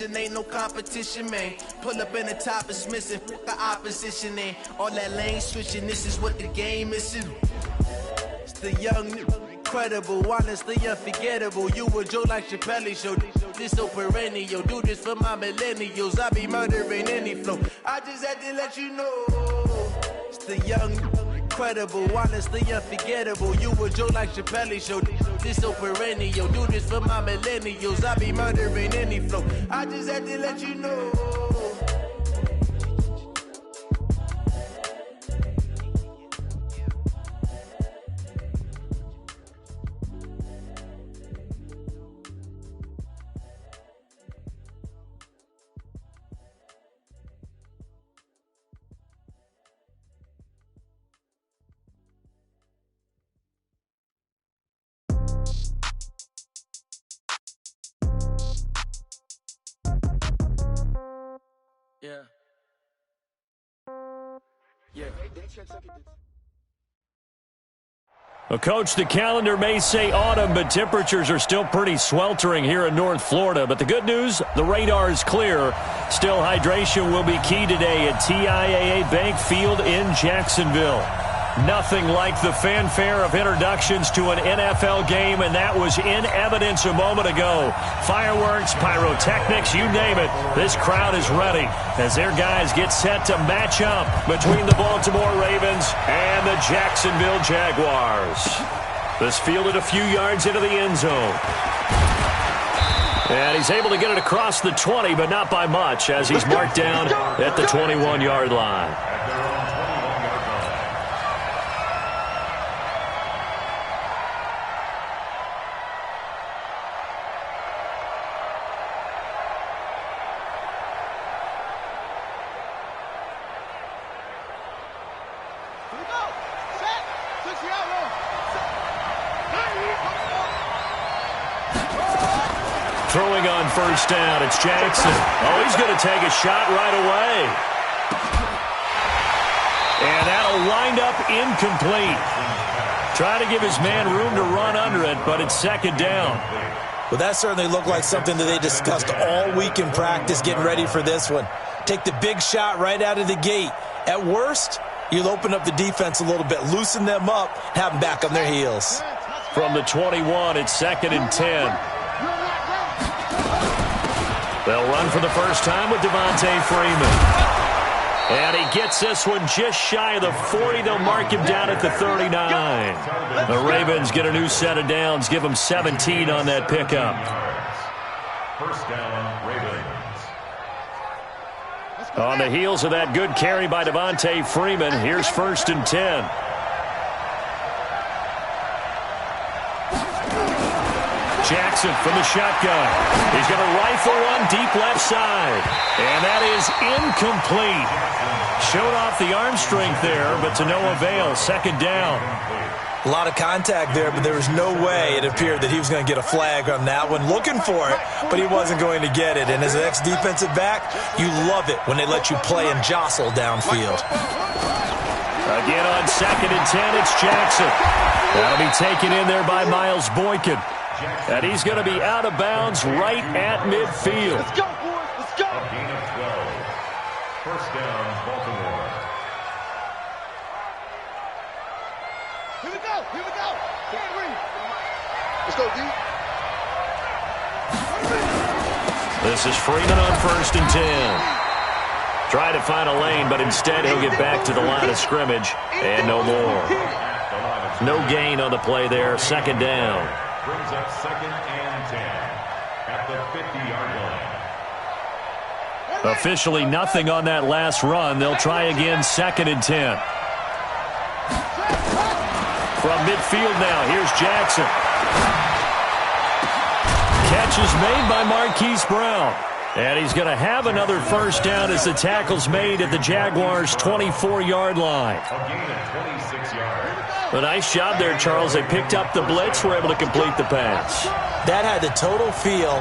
Ain't no competition, man. Pull up in the top, it's missing. Fuck the opposition, and all that lane switching. This is what the game is. It's the young, incredible, honestly unforgettable. You a Joe like Chappelle show. This so perennial. Do this for my millennials. I be murdering any flow. I just had to let you know. It's the young, incredible, honestly unforgettable. You a Joe like Chappelle show. This so perennial. Do this for my millennials. I be murdering any flow. I just had to let you know. Yeah. Yeah. Well, Coach, the calendar may say autumn, but temperatures are still pretty sweltering here in North Florida. But the good news, the radar is clear. Still, hydration will be key today at TIAA Bank Field in Jacksonville. Nothing like the fanfare of introductions to an NFL game, and that was in evidence a moment ago. Fireworks, pyrotechnics, you name it. This crowd is ready as their guys get set to match up between the Baltimore Ravens and the Jacksonville Jaguars. This fielded a few yards into the end zone. And he's able to get it across the 20, but not by much, as he's marked down at the 21-yard line. Throwing on first down, it's Jackson. Oh, he's going to take a shot right away. And that'll wind up incomplete. Try to give his man room to run under it, but it's second down. Well, that certainly looked like something that they discussed all week in practice, getting ready for this one. Take the big shot right out of the gate. At worst, you'll open up the defense a little bit, loosen them up, have them back on their heels. From the 21, it's second and 10. They'll run for the first time with Devontae Freeman. And he gets this one just shy of the 40. They'll mark him down at the 39. The Ravens get a new set of downs, give them 17 on that pickup. First down, Ravens. On the heels of that good carry by Devontae Freeman, here's first and 10. Jackson from the shotgun. He's going to rifle one deep left side. And that is incomplete. Showed off the arm strength there, but to no avail. Second down. A lot of contact there, but there was no way it appeared that he was going to get a flag on that one. Looking for it, but he wasn't going to get it. And as an ex-defensive back, you love it when they let you play and jostle downfield. Again on second and 10, it's Jackson. That'll be taken in there by Miles Boykin. And he's going to be out of bounds right at midfield. Let's go, boys. Let's go. A gain of 12. First down, Baltimore. Here we go. Here we go. Let's go, D. This is Freeman on first and 10. Try to find a lane, but instead he'll get back to the line of scrimmage. And no more. No gain on the play there. Second down. Brings up second and 10 at the 50-yard line. Officially nothing on that last run. They'll try again second and 10. From midfield now, here's Jackson. Catch is made by Marquise Brown. And he's going to have another first down as the tackle's made at the Jaguars' 24-yard line. A gain of 26 yards. A nice job there, Charles. They picked up the blitz, were able to complete the pass. That had the total feel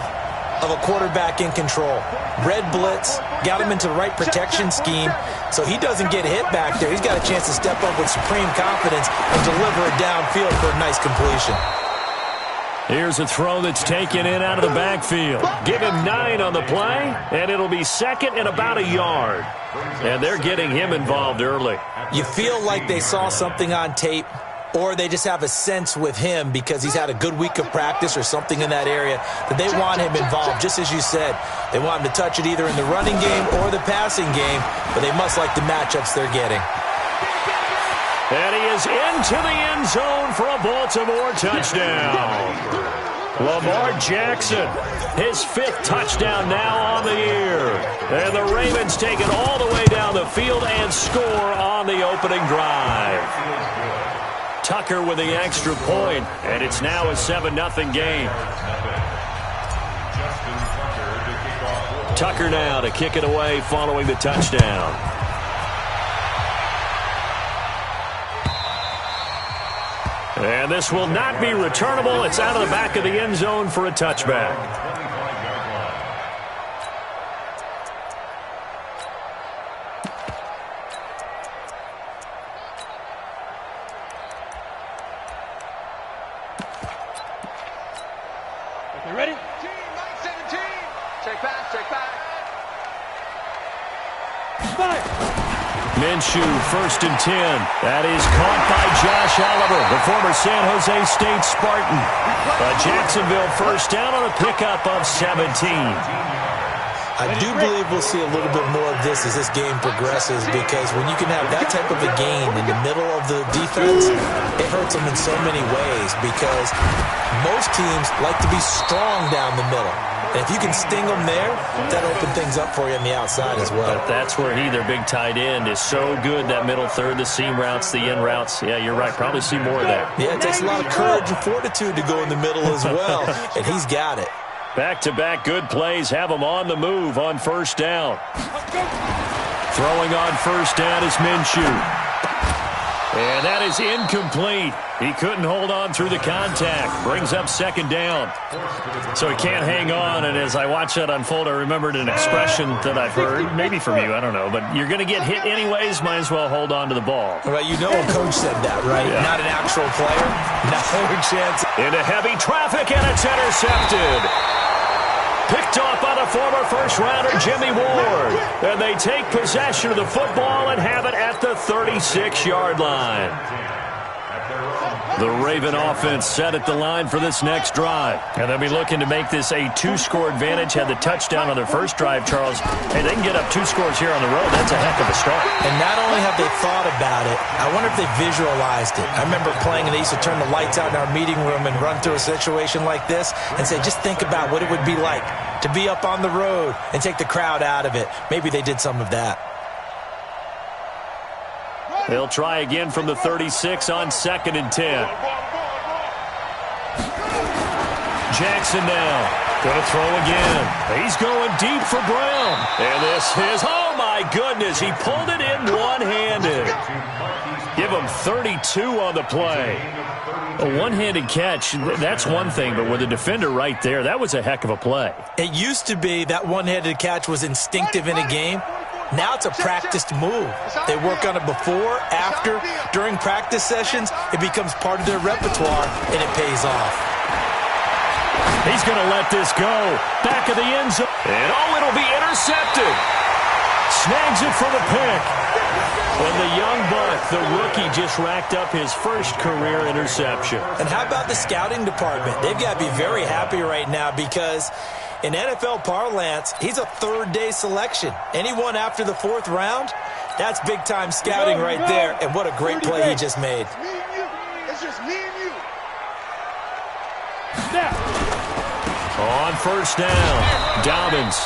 of a quarterback in control. Red blitz, got him into the right protection scheme, so he doesn't get hit back there. He's got a chance to step up with supreme confidence and deliver it downfield for a nice completion. Here's a throw that's taken in out of the backfield. Give him 9 on the play, and it'll be second and about a yard. And they're getting him involved early. You feel like they saw something on tape, or they just have a sense with him because he's had a good week of practice or something in that area that they want him involved. Just as you said, they want him to touch it either in the running game or the passing game, but they must like the matchups they're getting. And he is into the end zone for a Baltimore touchdown. Lamar Jackson, his 5th touchdown now on the year. And the Ravens take it all the way down the field and score on the opening drive. Tucker with the extra point, and it's now a 7-0 game. Tucker now to kick it away following the touchdown. And this will not be returnable. It's out of the back of the end zone for a touchback. You ready? 17. Check back, check back. Fire. Minshew, 1st and 10. That is caught by Josh Oliver, the former San Jose State Spartan. Jacksonville first down on a pickup of 17. I do believe we'll see a little bit more of this as this game progresses, because when you can have that type of a gain in the middle of the defense, it hurts them in so many ways, because most teams like to be strong down the middle. And if you can sting them there, that'll open things up for you on the outside as well. But that's where their big tight end, is so good, that middle third, the seam routes, the in routes. Yeah, you're right. Probably see more of that. Yeah, it takes a lot of courage and fortitude to go in the middle as well, and he's got it. Back-to-back good plays have him on the move on first down. Throwing on first down is Minshew. And that is incomplete. He couldn't hold on through the contact. Brings up second down. So he can't hang on. And as I watched that unfold, I remembered an expression that I've heard, maybe from you, I don't know. But you're going to get hit anyways, might as well hold on to the ball. Right, you know a coach said that, right? Yeah. Not an actual player. No chance. Into heavy traffic, and it's intercepted. Picked off by the former first-rounder Jimmy Ward. And they take possession of the football and have it at the 36-yard line. The Raven offense set at the line for this next drive. And they'll be looking to make this a 2-score advantage. Had the touchdown on their first drive, Charles. Hey, they can get up 2 scores here on the road. That's a heck of a start. And not only have they thought about it, I wonder if they visualized it. I remember playing, and they used to turn the lights out in our meeting room and run through a situation like this and say, just think about what it would be like to be up on the road and take the crowd out of it. Maybe they did some of that. They'll try again from the 36 on 2nd and 10. Jackson now. Going to throw again. He's going deep for Brown. And this is, oh my goodness, he pulled it in one-handed. Give him 32 on the play. A one-handed catch, that's one thing, but with a defender right there, that was a heck of a play. It used to be that one-handed catch was instinctive in a game. Now it's a practiced move. They work on it before, after, during practice sessions. It becomes part of their repertoire, and it pays off. He's going to let this go. Back of the end zone. And it'll be intercepted. Snags it for the pick. And the young buck, the rookie, just racked up his first career interception. And how about the scouting department? They've got to be very happy right now, because in NFL parlance, he's a third-day selection. Anyone after the 4th round, that's big-time scouting right there. And what a great play he just made. It's me and you. It's just me and you. On first down, Dobbins.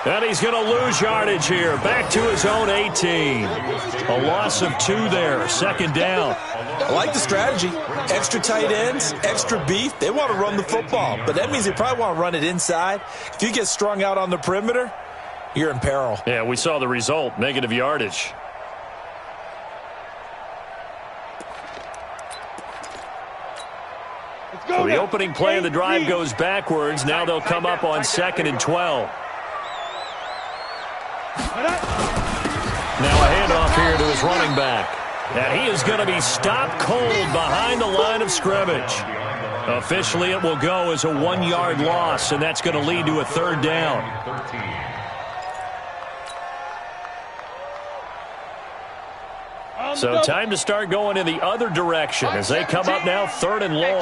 And he's going to lose yardage here. Back to his own 18. A loss of 2 there. Second down. I like the strategy. Extra tight ends, extra beef. They want to run the football, but that means they probably want to run it inside. If you get strung out on the perimeter, you're in peril. Yeah, we saw the result. Negative yardage. So the opening play of the drive goes backwards. Now they'll come up on 2nd and 12. Now a handoff here to his running back. And he is going to be stopped cold behind the line of scrimmage. Officially, it will go as a 1-yard loss, and that's going to lead to a third down. So time to start going in the other direction as they come up now, third and long.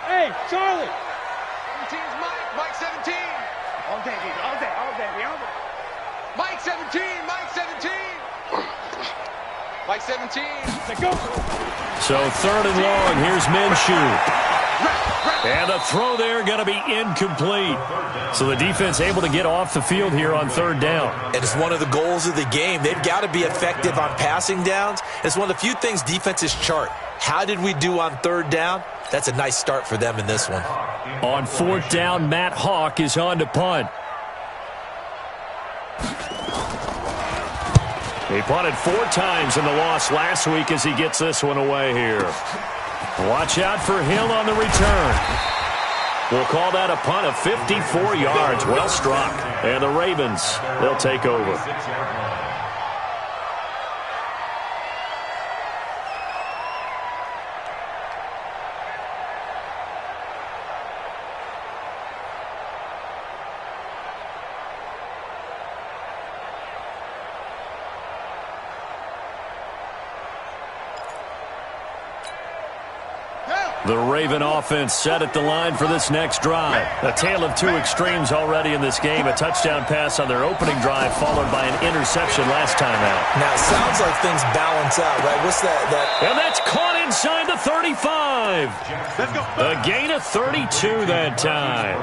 Hey, Charlie. 17's Mike 17. All day, all day, all day, all day. Mike 17, Mike 17. Mike 17. Let's go. So third and long, here's Minshew. And the throw there going to be incomplete. So the defense able to get off the field here on third down. And it's one of the goals of the game. They've got to be effective on passing downs. It's one of the few things defenses chart. How did we do on third down? That's a nice start for them in this one. On fourth down, Matt Hawk is on to punt. He punted 4 times in the loss last week as he gets this one away here. Watch out for Hill on the return. We'll call that a punt of 54 yards. Well struck. And the Ravens, they'll take over. The Raven offense set at the line for this next drive. A tale of 2 extremes already in this game. A touchdown pass on their opening drive followed by an interception last time out. Now, it sounds like things balance out, right? What's that? And that's caught inside the 35. Let's go. A gain of 32 that time.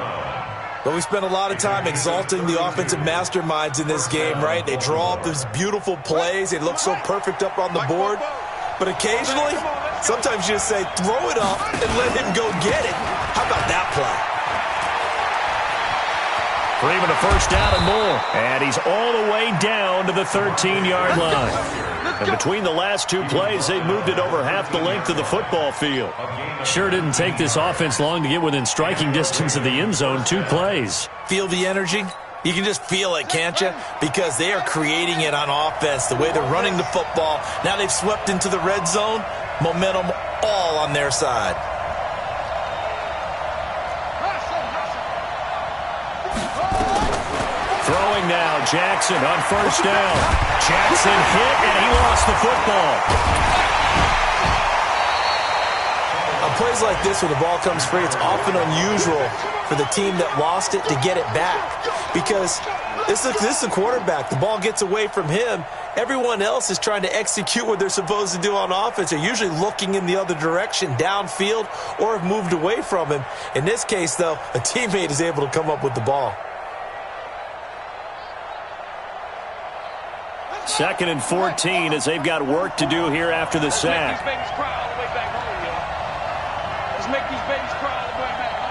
But we spent a lot of time exalting the offensive masterminds in this game, right? They draw up these beautiful plays. They look so perfect up on the board. But occasionally, sometimes you just say, throw it up and let him go get it. How about that play? Freeman a first down and more. And he's all the way down to the 13-yard line. And between the last 2 plays, they've moved it over half the length of the football field. Sure didn't take this offense long to get within striking distance of the end zone. 2 plays. Feel the energy? You can just feel it, can't you? Because they are creating it on offense, the way they're running the football. Now they've swept into the red zone. Momentum all on their side. Throwing now, Jackson on first down. Jackson hit, and he lost the football. On plays like this where the ball comes free, it's often unusual for the team that lost it to get it back. Because this is the quarterback. The ball gets away from him. Everyone else is trying to execute what they're supposed to do on offense. They're usually looking in the other direction, downfield, or have moved away from him. In this case, though, a teammate is able to come up with the ball. 2nd and 14 as they've got work to do here after the sack. Let's make these babies cry all the way back home, y'all. Let's make these babies cry all the way back home.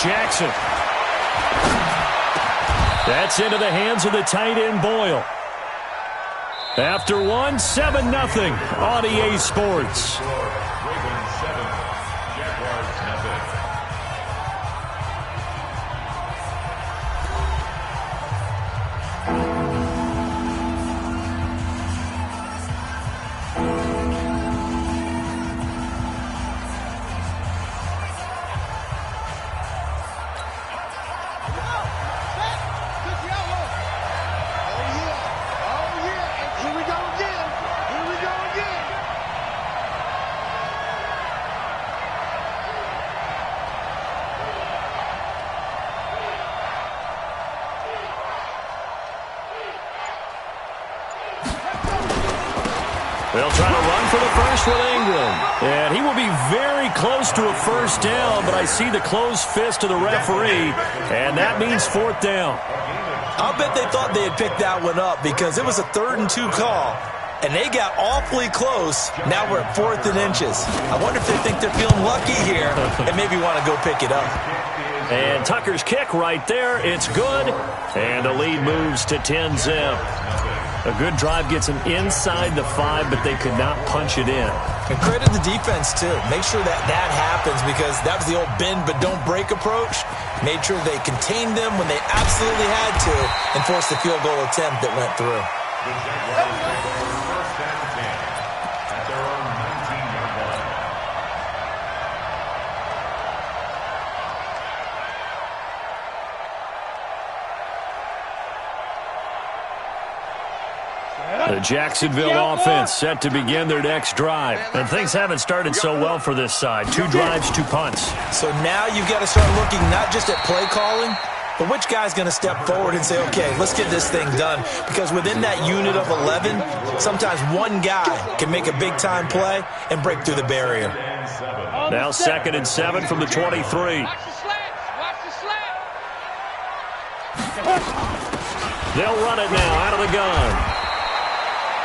Jackson. That's into the hands of the tight end, Boyle. After 1, 7-0 on EA Sports. Ravens 7, Jaguars nothing. They'll try to run for the first with Ingram. And he will be very close to a first down, but I see the closed fist of the referee, and that means 4th down. I'll bet they thought they had picked that one up because it was a 3rd and 2 call, and they got awfully close. Now we're at 4th and inches. I wonder if they think they're feeling lucky here and maybe want to go pick it up. And Tucker's kick right there. It's good. And the lead moves to 10-zip. A good drive gets them inside the 5, but they could not punch it in. And credit the defense, too. Make sure that happens because that was the old bend but don't break approach. Made sure they contained them when they absolutely had to and forced the field goal attempt that went through. The Jaguars take over 1st and 10. The Jacksonville offense set to begin their next drive. And things haven't started so well for this side. 2 drives, 2 punts. So now you've got to start looking not just at play calling, but which guy's going to step forward and say, okay, let's get this thing done. Because within that unit of 11, sometimes one guy can make a big-time play and break through the barrier. Now 2nd and 7 from the 23. Watch the slants. Watch the slants. They'll run it now out of the gun.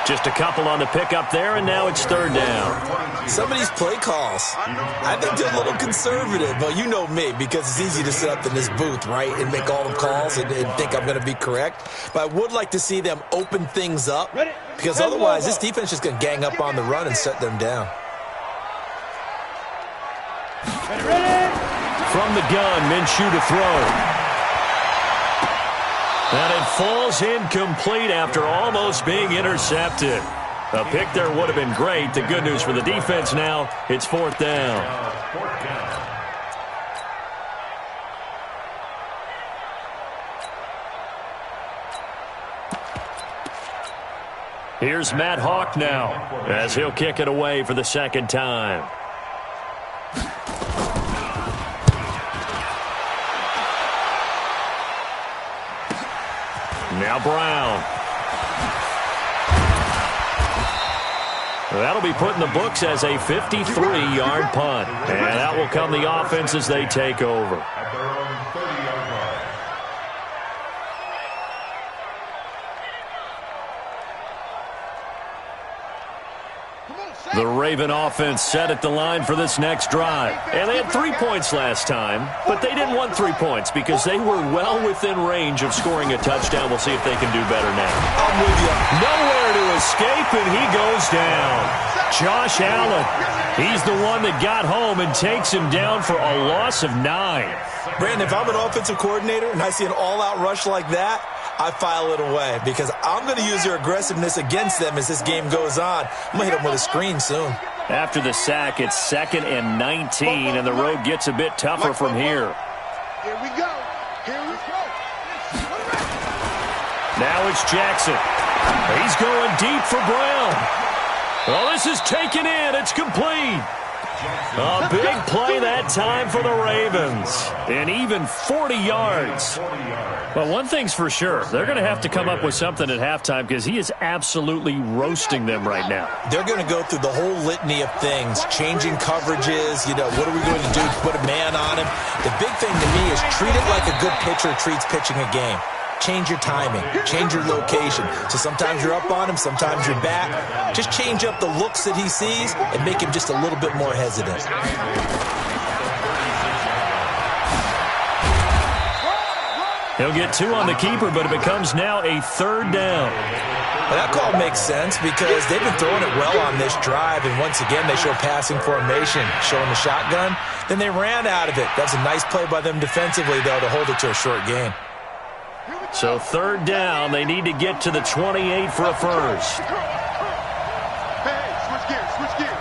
Just a couple on the pickup there, and now it's 3rd down. Some of these play calls, I think they're a little conservative. But you know me, because it's easy to sit up in this booth, right, and make all the calls and think I'm going to be correct. But I would like to see them open things up, because otherwise this defense is just going to gang up on the run and shut them down. From the gun, Minshew to throw. And it falls incomplete after almost being intercepted. A pick there would have been great. The good news for the defense now, it's 4th down. Here's Matt Hawk now, as he'll kick it away for the 2nd time. Now Brown. That'll be put in the books as a 53-yard punt. And out will come the offense as they take over. At their own 30-yard line. The Raven offense set at the line for this next drive. And they had 3 points last time, but they didn't want 3 points because they were well within range of scoring a touchdown. We'll see if they can do better now. I'm with you. Nowhere to escape, and he goes down. Josh Allen, he's the one that got home and takes him down for a loss of 9. Brandon, if I'm an offensive coordinator and I see an all-out rush like that, I file it away because I'm going to use their aggressiveness against them as this game goes on. I'm going to hit them with a screen soon. After the sack, it's 2nd and 19, and the road gets a bit tougher from here. Here we go. Here we go. Now it's Jackson. He's going deep for Brown. Well, this is taken in. It's complete. A big play that time for the Ravens. And even 40 yards. Well, one thing's for sure. They're going to have to come up with something at halftime because he is absolutely roasting them right now. They're going to go through the whole litany of things, changing coverages, what are we going to do to put a man on him? The big thing to me is treat it like a good pitcher treats pitching a game. Change your timing, change your location. So sometimes you're up on him, sometimes you're back. Just change up the looks that he sees and make him just a little bit more hesitant. He'll get 2 on the keeper, but it becomes now a 3rd down. Well, that call makes sense because they've been throwing it well on this drive, and once again they show passing formation, showing the shotgun. Then they ran out of it. That's a nice play by them defensively, though, to hold it to a short gain. So 3rd down, they need to get to the 28 for a first. Hey, switch gears, switch gears.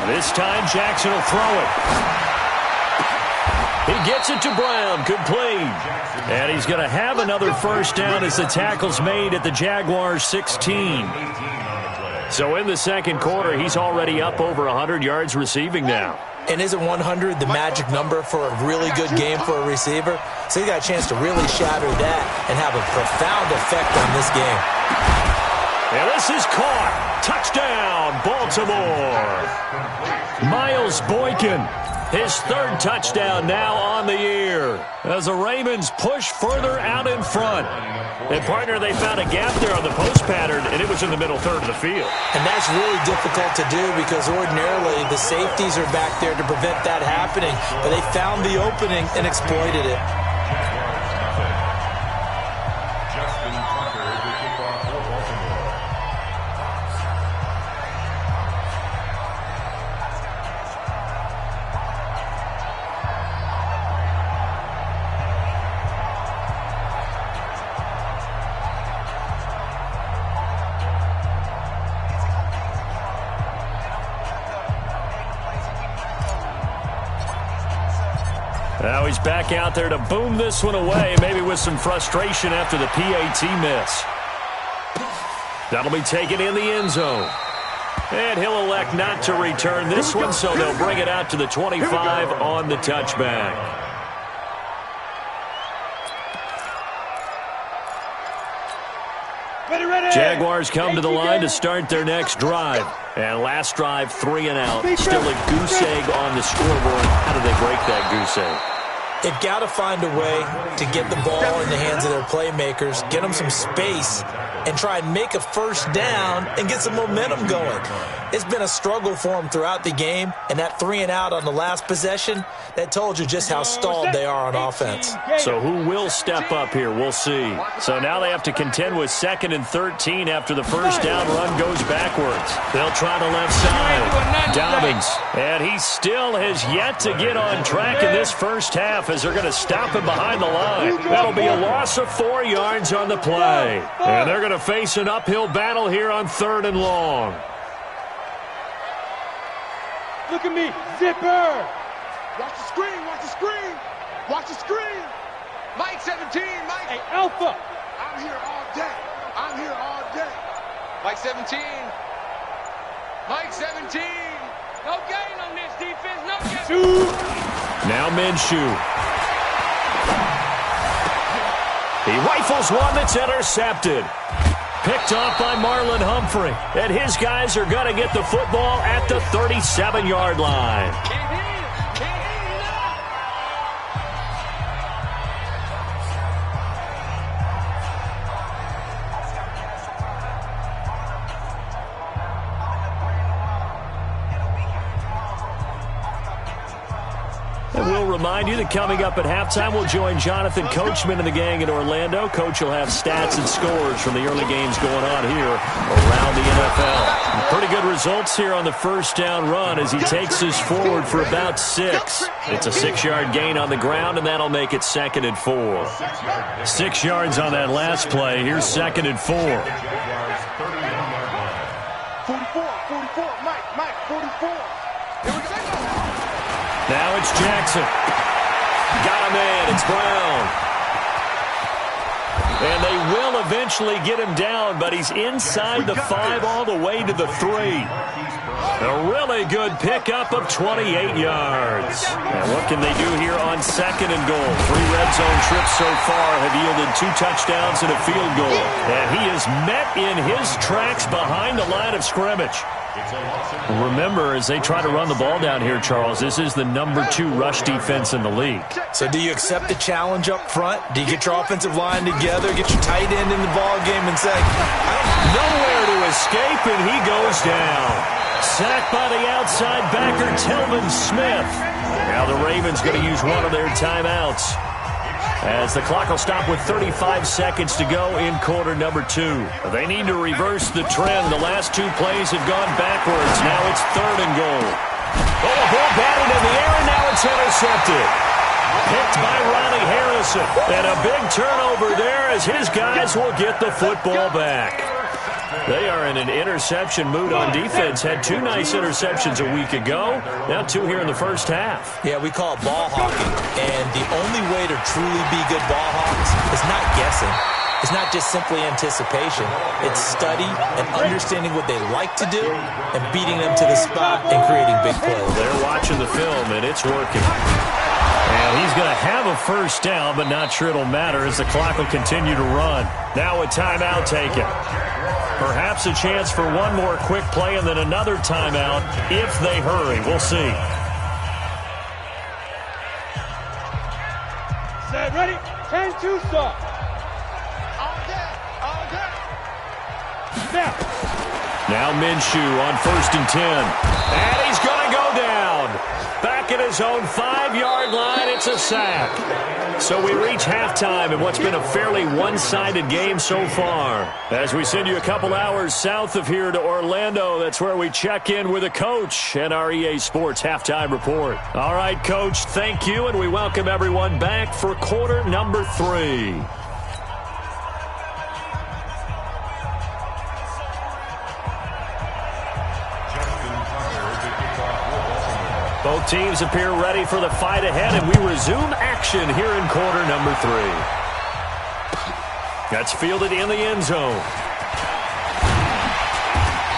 This time Jackson will throw it. He gets it to Brown, complete. And he's going to have another first down as the tackle's made at the Jaguars' 16. So in the 2nd quarter, he's already up over 100 yards receiving now. And isn't 100 the magic number for a really good game for a receiver? So he got a chance to really shatter that and have a profound effect on this game. And this is caught. Touchdown, Baltimore. Miles Boykin, his 3rd touchdown now on the year as the Ravens push further out in front. And, partner, they found a gap there on the post pattern, and it was in the middle 3rd of the field. And that's really difficult to do because ordinarily the safeties are back there to prevent that happening. But they found the opening and exploited it. Now he's back out there to boom this one away, maybe with some frustration after the PAT miss. That'll be taken in the end zone. And he'll elect not to return this one, so they'll bring it out to the 25 on the touchback. Jaguars come to the line to start their next drive. And last drive, 3 and out. Still a goose egg on the scoreboard. How do they break that goose egg? They've got to find a way to get the ball in the hands of their playmakers, get them some space, and try and make a first down and get some momentum going. It's been a struggle for them throughout the game, and that 3 and out on the last possession, that told you just how stalled they are on offense. So who will step up here? We'll see. So now they have to contend with 2nd and 13 after the first down run goes backwards. They'll try the left side. Dobbins. And he still has yet to get on track in this first half as they're going to stop him behind the line. That'll be a loss of 4 yards on the play. And they're going to face an uphill battle here on 3rd and long. Look at me, zipper. Watch the screen, watch the screen. Watch the screen. Mike 17, Mike. Hey, Alpha. I'm here all day. I'm here all day. Mike 17. Mike 17. No gain on this defense, no gain. Now Minshew. He rifles one that's intercepted. Picked off by Marlon Humphrey. And his guys are going to get the football at the 37-yard line. And we'll remind you that coming up at halftime, we'll join Jonathan Coachman and the gang in Orlando. Coach will have stats and scores from the early games going on here around the NFL. Pretty good results here on the first down run as he takes us forward for about 6. It's a 6-yard gain on the ground, and that'll make it 2nd and 4. 6 yards on that last play. Here's 2nd and 4. 44, 44, Mike, 44. Here we go. Now it's Jackson. Got him in. It's Brown. And they will eventually get him down, but he's inside the 5 all the way to the 3. A really good pickup of 28 yards. And what can they do here on 2nd and goal? 3 red zone trips so far have yielded 2 touchdowns and a field goal. And he is met in his tracks behind the line of scrimmage. Remember, as they try to run the ball down here, Charles, this is the number 2 rush defense in the league. So do you accept the challenge up front? Do you get your offensive line together, get your tight end in the ball game and say, nowhere to escape, and he goes down. Sacked by the outside backer, Telvin Smith. Now the Ravens going to use one of their timeouts as the clock will stop with 35 seconds to go in quarter number 2. They need to reverse the trend. The last 2 plays have gone backwards. Now it's 3rd and goal. Oh, the ball batted in the air, and now it's intercepted. Picked by Ronnie Harrison. And a big turnover there as his guys will get the football back. They are in an interception mood on defense. Had 2 nice interceptions a week ago. Now 2 here in the first half. Yeah, we call it ball hawking. And the only way to truly be good ball hawks is not guessing. It's not just simply anticipation. It's study and understanding what they like to do and beating them to the spot and creating big plays. They're watching the film, and it's working. And he's going to have a first down, but not sure it'll matter as the clock will continue to run. Now a timeout taken. Perhaps a chance for one more quick play and then another timeout if they hurry. We'll see. Set, ready? 10-2 start. All day, all day. Now Minshew on 1st and 10. And he's going to go down. Back at his own 5-yard line, it's a sack. So we reach halftime in what's been a fairly one-sided game so far. As we send you a couple hours south of here to Orlando, that's where we check in with a coach and our EA Sports halftime report. All right, Coach, thank you, and we welcome everyone back for quarter number 3. Both teams appear ready for the fight ahead, and we resume action here in quarter number 3. That's fielded in the end zone.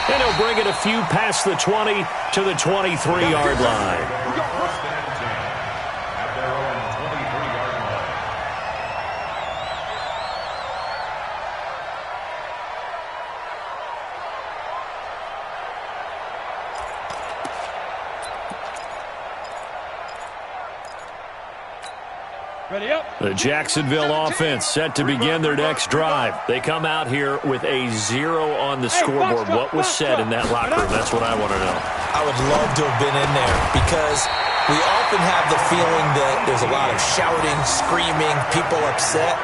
And he'll bring it a few past the 20 to the 23-yard line. The Jacksonville offense set to begin their next drive. They come out here with a 0 on the scoreboard. What was said in that locker room? That's what I want to know. I would love to have been in there because we often have the feeling that there's a lot of shouting, screaming, people upset.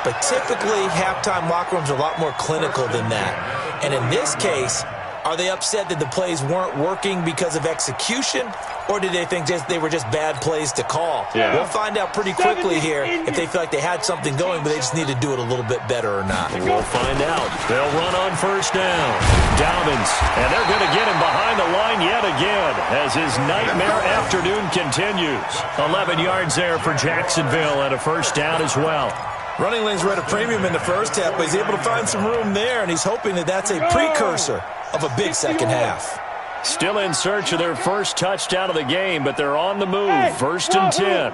But typically, halftime locker rooms are a lot more clinical than that. And in this case, are they upset that the plays weren't working because of execution, or did they think they were just bad plays to call? Yeah. We'll find out pretty quickly here if they feel like they had something going, but they just need to do it a little bit better or not. We'll find out. They'll run on first down. Dobbins, and they're going to get him behind the line yet again as his nightmare afternoon continues. 11 yards there for Jacksonville and a first down as well. Running lanes were at a premium in the first half, but he's able to find some room there, and he's hoping that that's a precursor of a big second half. Still in search of their first touchdown of the game, but they're on the move. First and 10.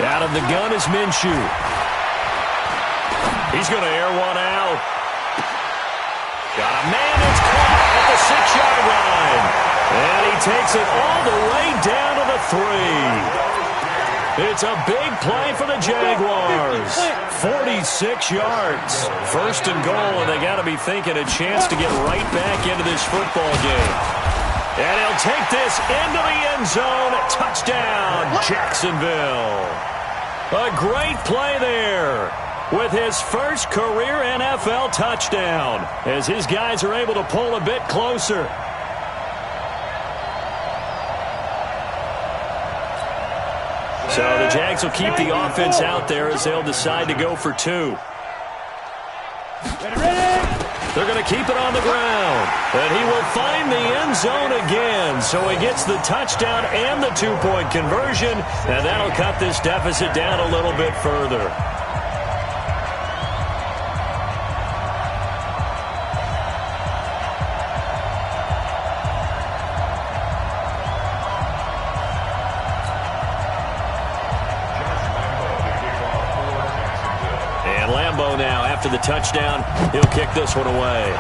Out of the gun is Minshew. He's going to air one out. Got a man that's caught at the 6-yard line. And he takes it all the way down to the 3. It's a big play for the Jaguars. 46 yards. First and goal, and they got to be thinking a chance to get right back into this football game. And he'll take this into the end zone. Touchdown, Jacksonville. A great play there with his first career NFL touchdown as his guys are able to pull a bit closer. So the Jags will keep the offense out there as they'll decide to go for 2. They're going to keep it on the ground. And he will find the end zone again. So he gets the touchdown and the 2-point conversion. And that'll cut this deficit down a little bit further. Now, after the touchdown, he'll kick this one away.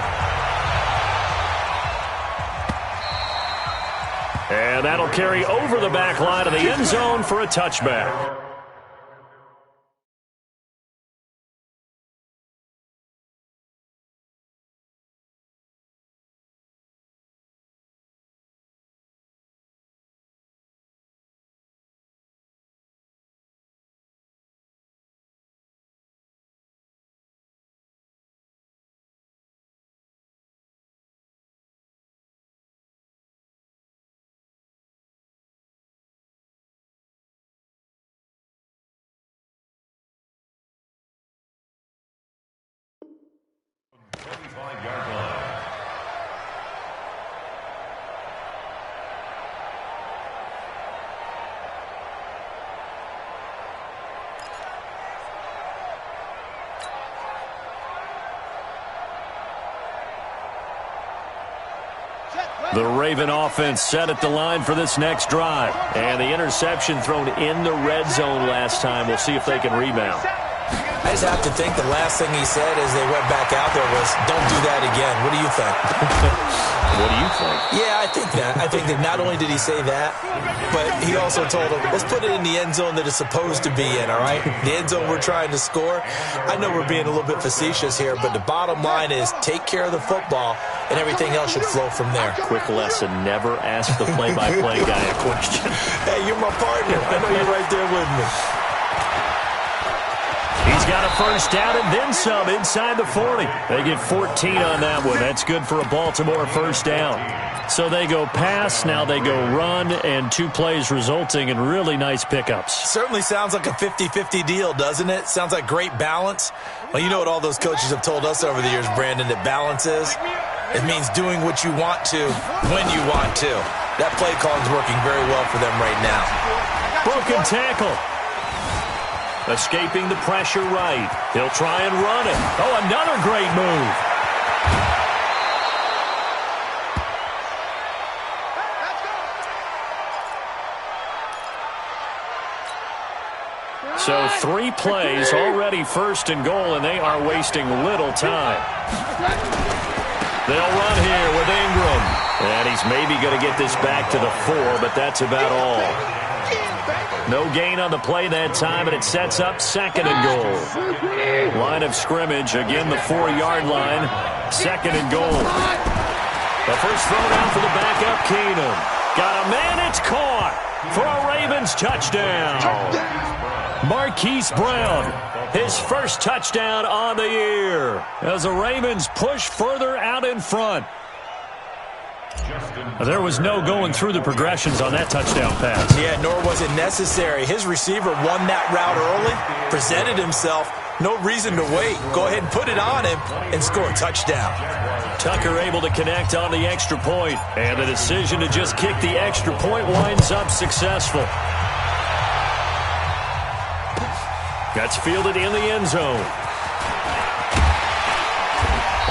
And that'll carry over the back line of the end zone for a touchback. The Raven offense set at the line for this next drive. And the interception thrown in the red zone last time. We'll see if they can rebound. I just have to think the last thing he said as they went back out there was, don't do that again. What do you think? What do you think? Yeah, I think that. I think that not only did he say that, but he also told him, let's put it in the end zone that it's supposed to be in, all right? The end zone we're trying to score. I know we're being a little bit facetious here, but the bottom line is take care of the football, and everything else should flow from there. Quick lesson, never ask the play-by-play guy a question. Hey, you're my partner. I know you're right there with me. He's got a first down and then some inside the 40. They get 14 on that one. That's good for a Baltimore first down. So they go pass, now they go run, and 2 plays resulting in really nice pickups. Certainly sounds like a 50-50 deal, doesn't it? Sounds like great balance. Well, you know what all those coaches have told us over the years, Brandon, that balance is? It means doing what you want to when you want to. That play calling is working very well for them right now. Broken tackle. Escaping the pressure right. He'll try and run it. Oh, another great move. So 3 plays, already first and goal, and they are wasting little time. They'll run here with Ingram. And he's maybe going to get this back to the 4, but that's about all. No gain on the play that time, and it sets up second and goal. Line of scrimmage, again the 4-yard line. Second and goal. The first throw down for the backup, Keenum. Got a man, it's caught for a Ravens touchdown. Marquise Brown, his first touchdown on the year as the Ravens push further out in front. There was no going through the progressions on that touchdown pass. Yeah, nor was it necessary. His receiver won that route early, presented himself. No reason to wait. Go ahead and put it on him and score a touchdown. Tucker able to connect on the extra point, and the decision to just kick the extra point winds up successful. That's fielded in the end zone.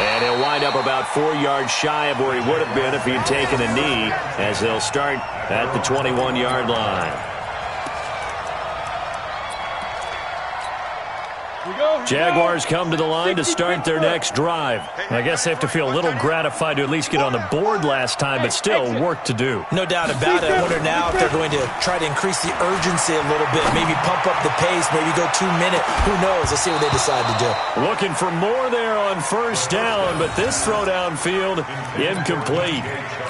And he'll wind up about 4 yards shy of where he would have been if he'd taken a knee, as they'll start at the 21-yard line. Jaguars come to the line to start their next drive. I guess they have to feel a little gratified to at least get on the board last time, but still work to do. No doubt about it. I wonder now if they're going to try to increase the urgency a little bit, maybe pump up the pace, maybe go 2 minutes. Who knows? Let's see what they decide to do. Looking for more there on first down, but this throw downfield incomplete.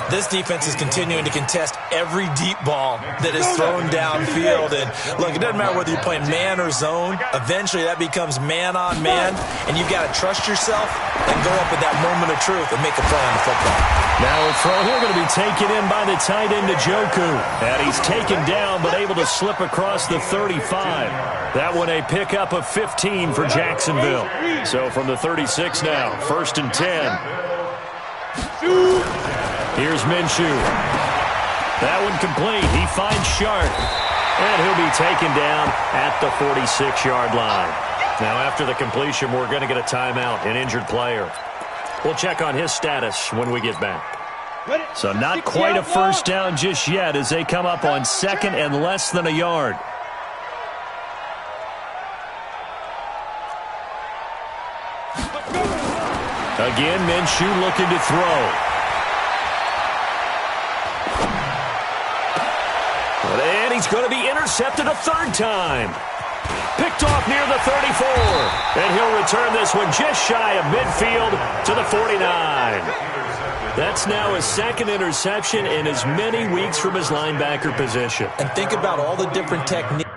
This defense is continuing to contest every deep ball that is thrown downfield. And look, it doesn't matter whether you're playing man or zone. Eventually that becomes man on man, and you've got to trust yourself and go up at that moment of truth and make a play on the football. Now a throw here going to be taken in by the tight end, Njoku. And he's taken down but able to slip across the 35. That one a pickup of 15 for Jacksonville. So from the 36 now, 1st and 10. Here's Minshew. That one complete. He finds Sharp. And he'll be taken down at the 46-yard line. Now, after the completion, we're going to get a timeout, an injured player. We'll check on his status when we get back. So not quite a first down just yet as they come up on 2nd and less than a yard. Again, Minshew looking to throw. And he's going to be intercepted a 3rd time. Picked off near the 34. And he'll return this one just shy of midfield to the 49. That's now his 2nd interception in as many weeks from his linebacker position. And think about all the different techniques.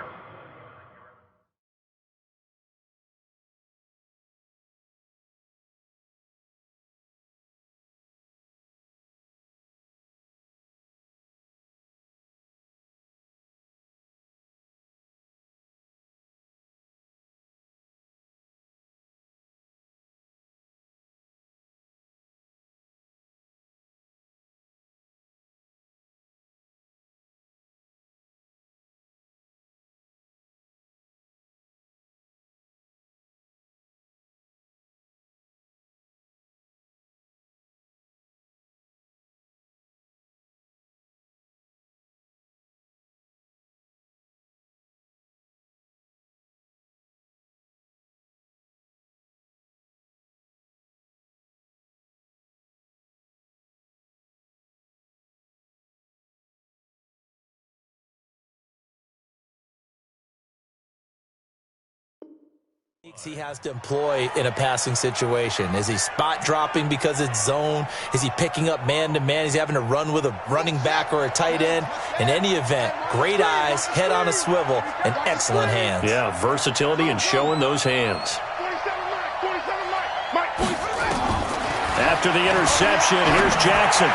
He has to employ in a passing situation. Is he spot dropping because it's zone? Is he picking up man-to-man? Is he having to run with a running back or a tight end? In any event, great eyes, head on a swivel, and excellent hands. Yeah, versatility and showing those hands. After the interception, here's Jackson.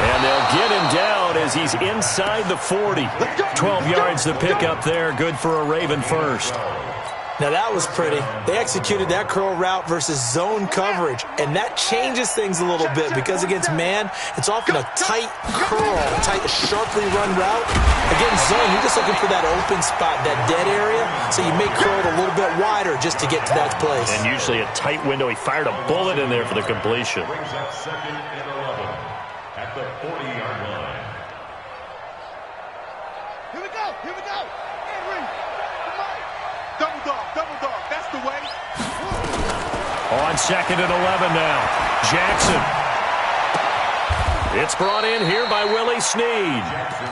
And they'll get him down as he's inside the 40. 12 yards to pick up there. Good for a Raven first. Now that was pretty. They executed that curl route versus zone coverage, and that changes things a little bit because against man, it's often a tight curl, tight, sharply run route. Against zone, you're just looking for that open spot, that dead area, so you may curl it a little bit wider just to get to that place. And usually a tight window. He fired a bullet in there for the completion. Brings up 2nd and 11 at the 40-yard line. Here we go. Here we go. Henry. Double dog. That's the way. On 2nd and 11 now. Jackson. It's brought in here by Willie Snead.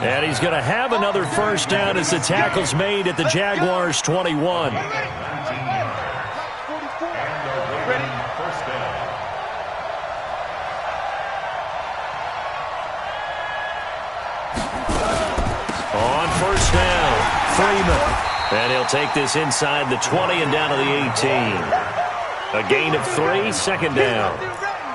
And he's going to have another first down as the tackle's made at the Jaguars' 21. And the ready first down. On first down, Freeman. And he'll take this inside the 20 and down to the 18. A gain of 3, 2nd down.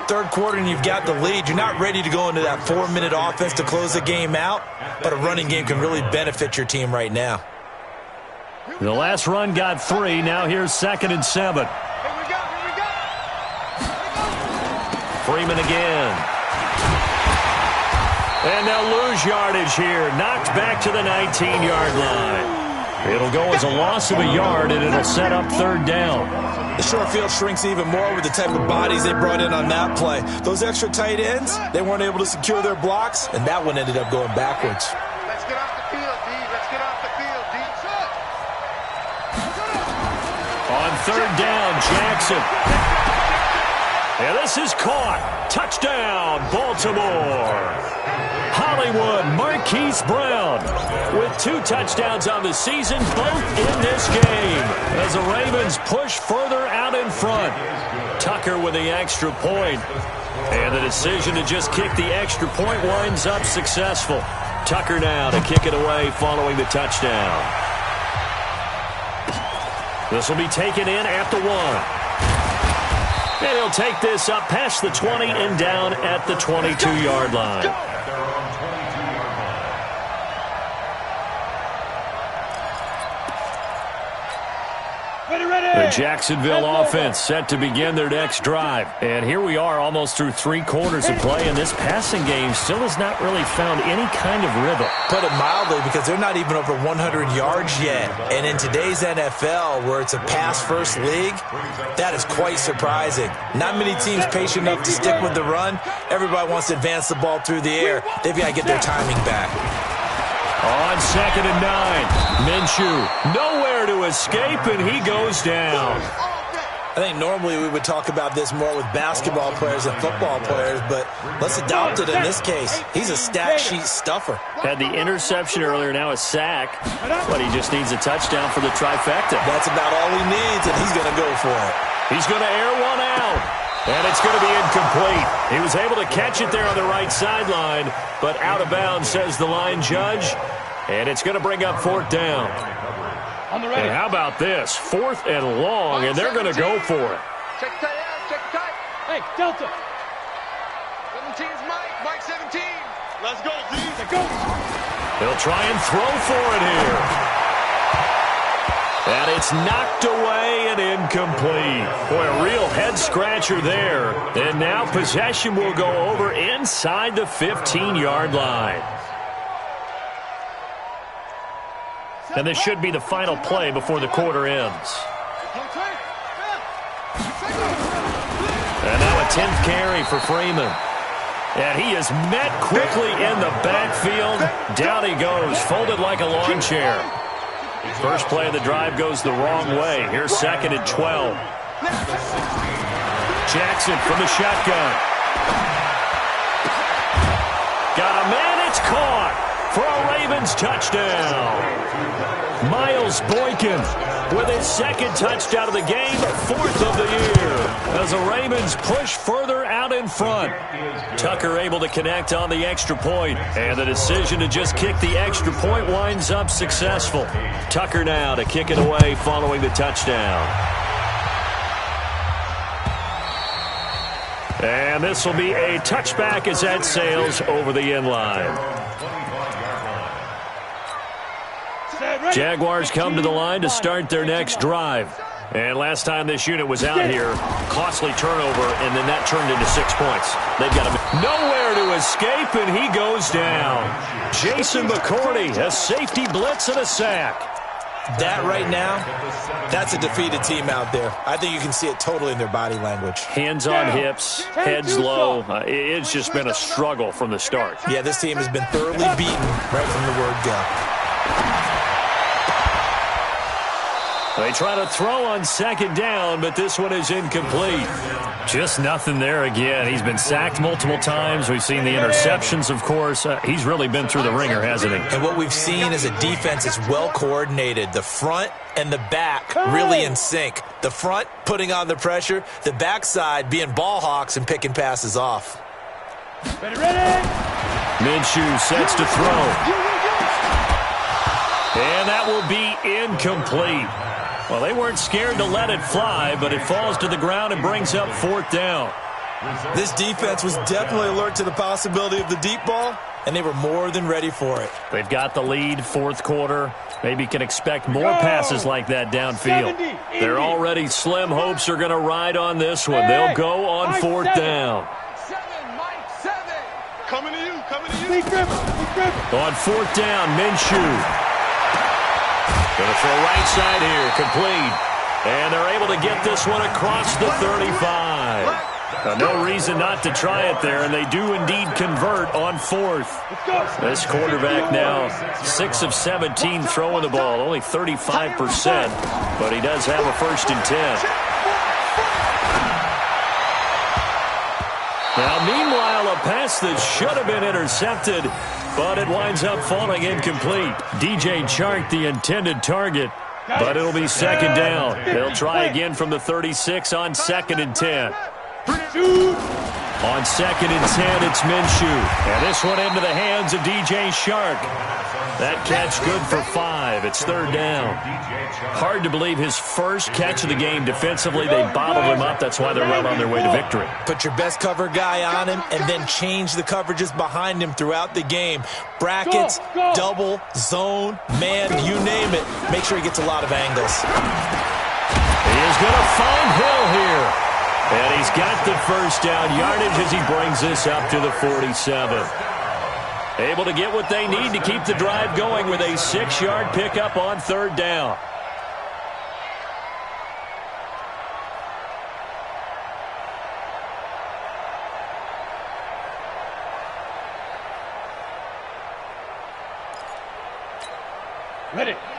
Third quarter and you've got the lead. You're not ready to go into that 4-minute offense to close the game out, but a running game can really benefit your team right now. The last run got 3. Now here's 2nd and 7. Here we go. Freeman again. And they'll lose yardage here. Knocked back to the 19-yard line. It'll go as a loss of a yard, and it'll set up 3rd down. The short field shrinks even more with the type of bodies they brought in on that play. Those extra tight ends, they weren't able to secure their blocks, and that one ended up going backwards. Let's get off the field, D. Let's get off the field, D. On 3rd down, Jackson. And this is caught. Touchdown, Baltimore. Hollywood Marquise Brown with 2 touchdowns on the season, both in this game, as the Ravens push further out in front. Tucker with the extra point, and the decision to just kick the extra point winds up successful. Tucker now to kick it away following the touchdown. This will be taken in at the 1. And he'll take this up past the 20 and down at the 22-yard line. The Jacksonville offense set to begin their next drive. And here we are almost through 3 quarters of play, and this passing game still has not really found any kind of rhythm. Put it mildly, because they're not even over 100 yards yet. And in today's NFL, where it's a pass-first league, that is quite surprising. Not many teams patient enough to stick with the run. Everybody wants to advance the ball through the air. They've got to get their timing back. On 2nd and 9, Minshew nowhere to escape, and he goes down. I think normally we would talk about this more with basketball players and football players, but let's adopt it in this case. He's a stat sheet stuffer. Had the interception earlier, now a sack, but he just needs a touchdown for the trifecta. That's about all he needs, and he's going to go for it. He's going to air one out. And it's going to be incomplete. He was able to catch it there on the right sideline, but out of bounds, says the line judge. And it's going to bring up 4th down. And how about this? 4th and long, and they're going to go for it. Check tight out, check tight. Hey, Delta. 17's Mike, Mike 17. Let's go, D. Let's go. They'll try and throw for it here. And it's knocked away and incomplete. Boy, a real head-scratcher there. And now possession will go over inside the 15-yard line. And this should be the final play before the quarter ends. And now a 10th carry for Freeman. And he is met quickly in the backfield. Down he goes, folded like a lawn chair. First play of the drive goes the wrong way. Here's 2nd and 12. Jackson from the shotgun. Got a man, it's caught for a Ravens touchdown. Miles Boykin with his 2nd touchdown of the game, 4th of the year, as the Ravens push further out in front. Tucker able to connect on the extra point, and the decision to just kick the extra point winds up successful. Tucker now to kick it away following the touchdown. And this will be a touchback as that sails over the end line. Jaguars come to the line to start their next drive. And last time this unit was out here, costly turnover, and then that turned into 6 points. They've got nowhere to escape, and he goes down. Jason McCourty, a safety blitz and a sack. That right now, that's a defeated team out there. I think you can see it totally in their body language. Hands on hips, heads low. It's just been a struggle from the start. Yeah, this team has been thoroughly beaten right from the word go. They try to throw on second down, but this one is incomplete. Just nothing there again. He's been sacked multiple times. We've seen the interceptions, of course. He's really been through the ringer, hasn't he? And what we've seen is a defense that's well coordinated. The front and the back really in sync. The front putting on the pressure, the backside being ball hawks and picking passes off. Minshew sets to throw. And that will be incomplete. Well, they weren't scared to let it fly, but it falls to the ground and brings up fourth down. This defense was definitely alert to the possibility of the deep ball, and they were more than ready for it. They've got the lead, fourth quarter. Maybe can expect more passes like that downfield. Their already slim hopes are going to ride on this one. They'll go on fourth down. Coming to you. On fourth down, Minshew. Going to throw right side here, complete. And they're able to get this one across the 35. No reason not to try it there, and they do indeed convert on fourth. This quarterback now 6 of 17 throwing the ball, only 35%, but he does have a 1st and 10. Now, meanwhile, a pass that should have been intercepted, but it winds up falling incomplete. DJ Chark, the intended target, but it'll be second down. They'll try again from the 36 on 2nd and 10. On 2nd and 10, it's Minshew. And this one into the hands of DJ Chark. That catch good for 5. It's 3rd down. Hard to believe his first catch of the game defensively. They bottled him up. That's why they're well on their way to victory. Put your best cover guy on him and then change the coverages behind him throughout the game. Brackets, double, zone, man, you name it. Make sure he gets a lot of angles. He is going to find Hill here. And he's got the first down yardage as he brings this up to the 47. Able to get what they need to keep the drive going with a 6-yard pickup on 3rd down.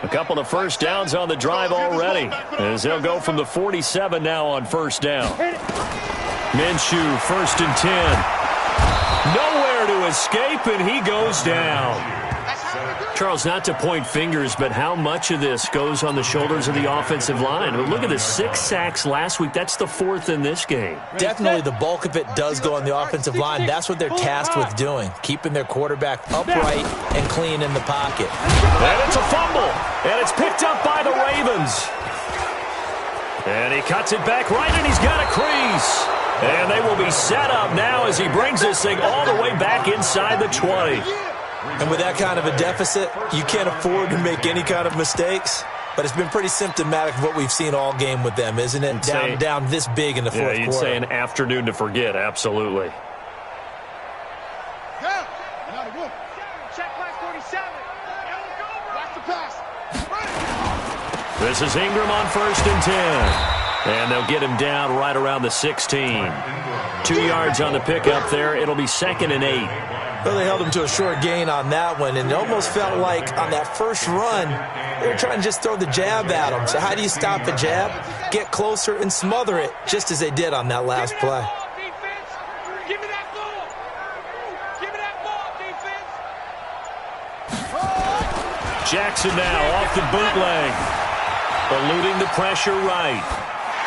A couple of first downs on the drive already, as they'll go from the 47 now on 1st down. Minshew, 1st and 10. Nowhere to escape, and he goes down. Charles, not to point fingers, but how much of this goes on the shoulders of the offensive line? Look at the 6 sacks last week. That's the 4th in this game. Definitely the bulk of it does go on the offensive line. That's what they're tasked with doing, keeping their quarterback upright and clean in the pocket. And it's a fumble, and it's picked up by the Ravens. And he cuts it back right, and he's got a crease. And they will be set up now as he brings this thing all the way back inside the 20. And with that kind of a deficit, you can't afford to make any kind of mistakes. But it's been pretty symptomatic of what we've seen all game with them, isn't it? Down this big in the fourth quarter. Yeah, you'd say an afternoon to forget, absolutely. This is Ingram on 1st and 10. And they'll get him down right around the 16. 2 yards on the pickup there. It'll be 2nd and 8. Well, they held him to a short gain on that one, and it almost felt like on that first run, they were trying to just throw the jab at him. So how do you stop a jab? Get closer and smother it, just as they did on that last play. Give me that ball. Give me that ball, defense. Jackson now off the bootleg. Eluding the pressure right.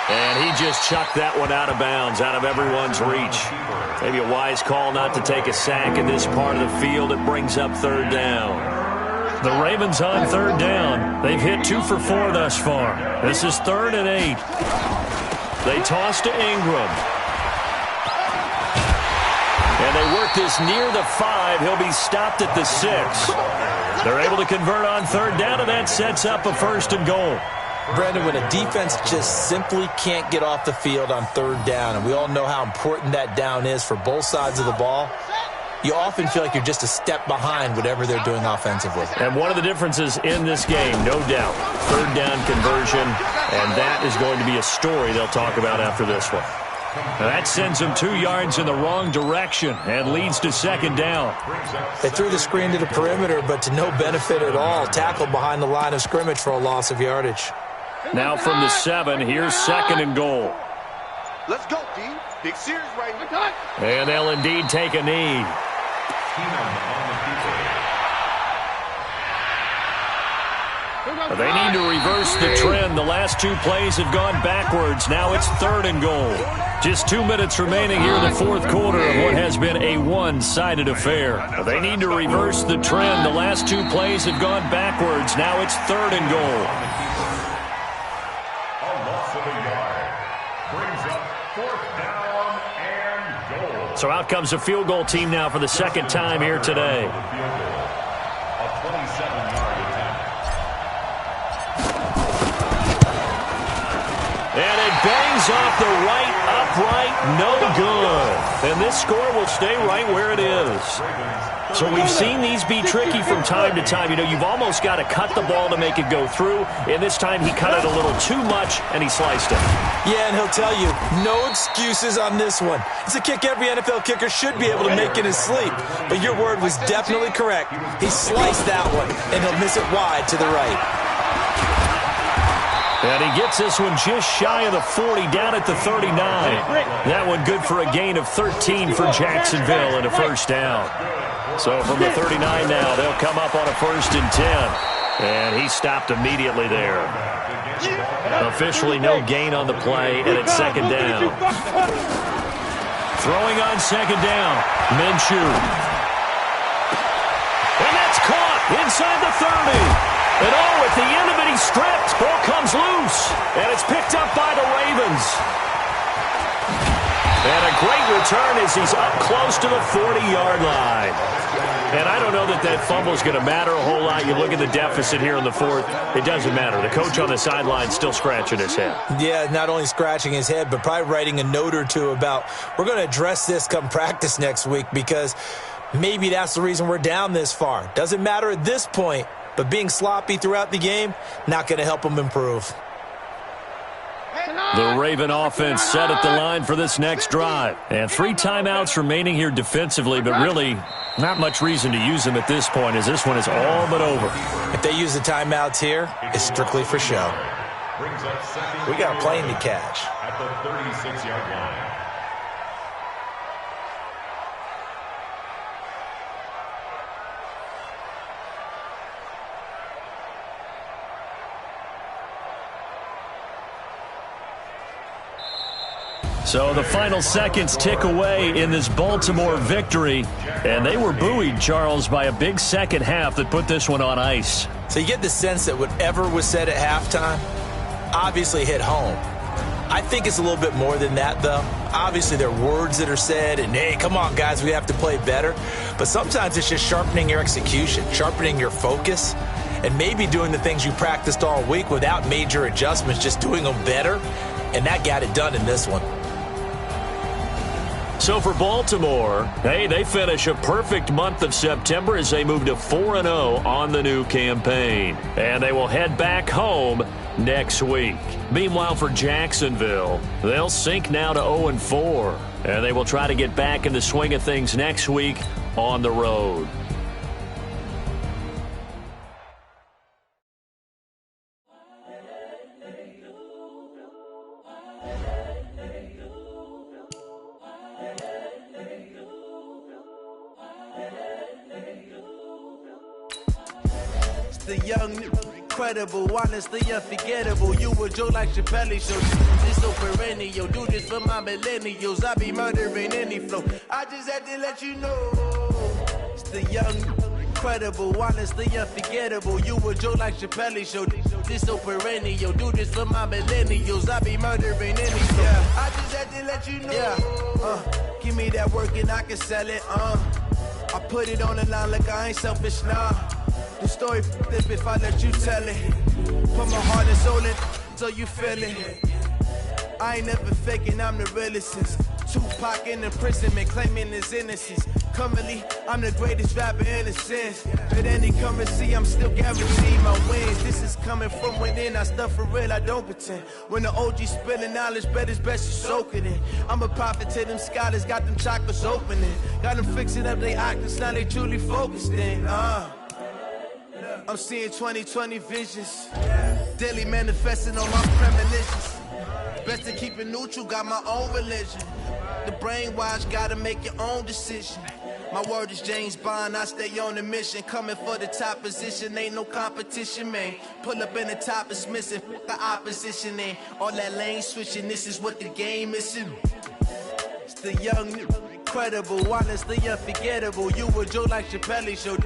And he just chucked that one out of bounds, out of everyone's reach. Maybe a wise call not to take a sack in this part of the field. It brings up 3rd down. The Ravens on 3rd down. They've hit 2 for 4 thus far. This is 3rd and 8. They toss to Ingram. And they work this near the 5. He'll be stopped at the 6. They're able to convert on third down, and that sets up a 1st and goal. Brandon, when a defense just simply can't get off the field on third down, and we all know how important that down is for both sides of the ball, you often feel like you're just a step behind whatever they're doing offensively. And one of the differences in this game, no doubt, third down conversion, and that is going to be a story they'll talk about after this one. Now that sends them 2 yards in the wrong direction and leads to 2nd down. They threw the screen to the perimeter, but to no benefit at all. Tackled behind the line of scrimmage for a loss of yardage. Now from the 7, here's 2nd and goal. Let's go, D. Big series right here. And they'll indeed take a knee. They need to reverse the trend. The last 2 plays have gone backwards. Now it's 3rd and goal. Just 2 minutes remaining here in the 4th quarter of what has been a one-sided affair. They need to reverse the trend. The last 2 plays have gone backwards. Now it's 3rd and goal. A loss of a yard. Brings up 4th down and goal. So out comes a field goal team now for the 2nd time here today. A 27-yard attempt. And it bangs off the right upright, no good. And this score will stay right where it is. So we've seen these be tricky from time to time. You know, you've almost got to cut the ball to make it go through. And this time he cut it a little too much, and he sliced it. Yeah, and he'll tell you, no excuses on this one. It's a kick every NFL kicker should be able to make in his sleep. But your word was definitely correct. He sliced that one, and he'll miss it wide to the right. And he gets this one just shy of the 40, down at the 39. That one good for a gain of 13 for Jacksonville and a 1st down. So from the 39 now, they'll come up on a 1st and 10. And he stopped immediately there. Officially no gain on the play, and it's 2nd down. Throwing on 2nd down, Minshew. And that's caught inside the 30. And at the end of it, he's stripped. Ball comes loose. And it's picked up by the Ravens. And a great return as he's up close to the 40-yard line. And I don't know that that fumble is going to matter a whole lot. You look at the deficit here in the 4th. It doesn't matter. The coach on the sideline still scratching his head. Yeah, not only scratching his head, but probably writing a note or two about, we're going to address this come practice next week, because maybe that's the reason we're down this far. Doesn't matter at this point. But being sloppy throughout the game, not going to help them improve. The Raven offense set at the line for this next drive. And 3 timeouts remaining here defensively, but really not much reason to use them at this point, as this one is all but over. If they use the timeouts here, it's strictly for show. We got a plane to catch. At the 36-yard line. So the final seconds tick away in this Baltimore victory. And they were buoyed, Charles, by a big second half that put this one on ice. So you get the sense that whatever was said at halftime obviously hit home. I think it's a little bit more than that, though. Obviously, there are words that are said, and, hey, come on, guys, we have to play better. But sometimes it's just sharpening your execution, sharpening your focus, and maybe doing the things you practiced all week without major adjustments, just doing them better. And that got it done in this one. So for Baltimore, hey, they finish a perfect month of September as they move to 4-0 on the new campaign. And they will head back home next week. Meanwhile, for Jacksonville, they'll sink now to 0-4. And they will try to get back in the swing of things next week on the road. The young, incredible, honestly unforgettable. You a Joe like Chappelle show. This so perennial. Do this for my millennials. I be murdering any flow. I just had to let you know. It's the young, incredible, honestly unforgettable. You a Joe like Chappelle show. This so perennial. Do this for my millennials. I be murdering any flow. I just had to let you know. Give me that work and I can sell it, I put it on the line like I ain't selfish, nah. The story flip if I let you tell it. Put my heart and soul in so you feel it. I ain't never faking, I'm the realest since Tupac in imprisonment, claiming his innocence. Currently, I'm the greatest rapper in a sense. At any currency, I'm still guaranteed my wins. This is coming from within, I stuff for real, I don't pretend. When the OG spilling knowledge, bet it's best you soak it in. I'm a prophet to them scholars, got them chakras opening. Got them fixing up they octaves, now they truly focused in. I'm seeing 2020 visions, daily manifesting on my premonitions. Best to keep it neutral, got my own religion. The brainwash, gotta make your own decision. My word is James Bond, I stay on the mission. Coming for the top position, ain't no competition, man. Pull up in the top, it's missing, the opposition in. All that lane switching, this is what the game is. It's the young, incredible, honestly unforgettable. You were Joe like Chappelle show.